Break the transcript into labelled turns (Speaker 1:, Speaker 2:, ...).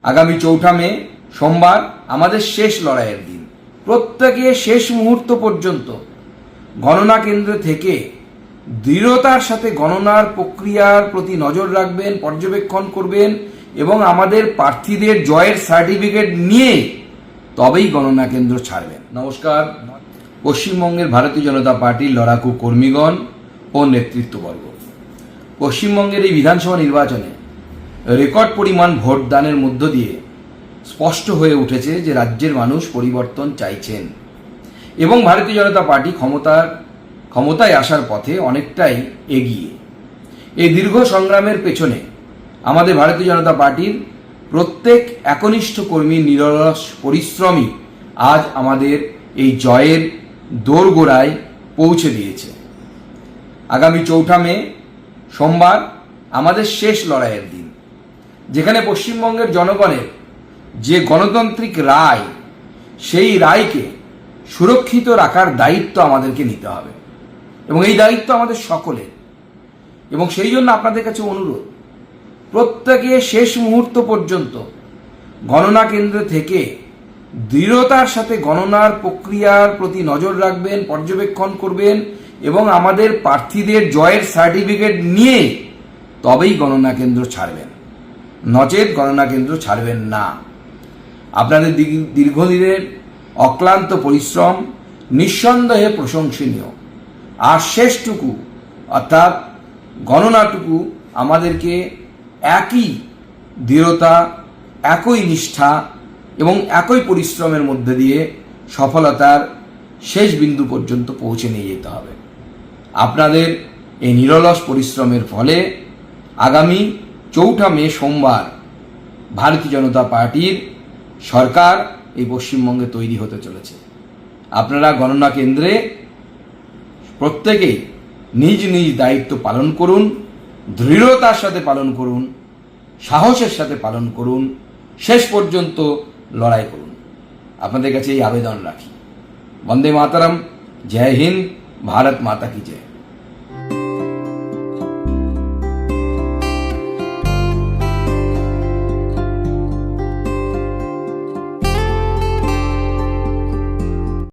Speaker 1: আগামী 4 মে সোমবার আমাদের শেষ লড়াইয়ের দিন। প্রত্যেকে শেষ মুহূর্ত পর্যন্ত গণনা কেন্দ্র থেকে দৃঢ়তার সাথে গণনার প্রক্রিয়ার প্রতি নজর রাখবেন, পর্যবেক্ষণ করবেন এবং আমাদের প্রার্থীদের জয়ের সার্টিফিকেট নিয়ে তবেই গণনা কেন্দ্র ছাড়বেন। নমস্কার। পশ্চিমবঙ্গের ভারতীয় জনতা পার্টির লড়াকু কর্মীগণ ও নেতৃত্ববর্গ, পশ্চিমবঙ্গের এই বিধানসভা নির্বাচনে রেকর্ড পরিমাণ ভোটদানের মধ্য দিয়ে স্পষ্ট হয়ে উঠেছে যে রাজ্যের মানুষ পরিবর্তন চাইছেন এবং ভারতীয় জনতা পার্টি ক্ষমতায় আসার পথে অনেকটাই এগিয়ে। এই দীর্ঘ সংগ্রামের পেছনে আমাদের ভারতীয় জনতা পার্টির প্রত্যেক একনিষ্ঠ কর্মীর নিরলস পরিশ্রমই আজ আমাদের এই জয়ের দোরগোড়ায় পৌঁছে দিয়েছে। আগামী 4 মে সোমবার আমাদের শেষ লড়াইয়ের দিন, যেখানে পশ্চিমবঙ্গের জনগণের যে গণতান্ত্রিক রায়, সেই রায়কে সুরক্ষিত রাখার দায়িত্ব আমাদেরকে নিতে হবে এবং এই দায়িত্ব আমাদের সকলের। এবং সেই জন্য আপনাদের কাছে অনুরোধ, প্রত্যেকে শেষ মুহূর্ত পর্যন্ত গণনা কেন্দ্র থেকে দৃঢ়তার সাথে গণনার প্রক্রিয়ার প্রতি নজর রাখবেন, পর্যবেক্ষণ করবেন এবং আমাদের প্রার্থীদের জয়ের সার্টিফিকেট নিয়ে তবেই গণনা কেন্দ্র ছাড়বেন, নচেত গণনা কেন্দ্র ছাড়বেন না। আপনাদের দীর্ঘদিনের অক্লান্ত পরিশ্রম নিঃসন্দেহে প্রশংসনীয়। আর শেষটুকু অর্থাৎ গণনাটুকু আমাদেরকে একই দৃঢ়তা, একই নিষ্ঠা এবং একই পরিশ্রমের মধ্যে দিয়ে সফলতার শেষ বিন্দু পর্যন্ত পৌঁছে নিয়ে যেতে হবে। আপনাদের এই নিরলস পরিশ্রমের ফলে আগামী 4 মে সোমবার ভারতীয় জনতা পার্টির সরকার এই পশ্চিমবঙ্গে তৈরি হতে চলেছে। আপনারা গণনা কেন্দ্রে প্রত্যেকেই নিজ নিজ দায়িত্ব পালন করুন, দৃঢ়তার সাথে পালন করুন, সাহসের সাথে পালন করুন, শেষ পর্যন্ত লড়াই করুন। আপনাদের কাছে এই আবেদন রাখি। বন্দে মাতরম। জয় হিন্দ। ভারত মাতা কি জয়।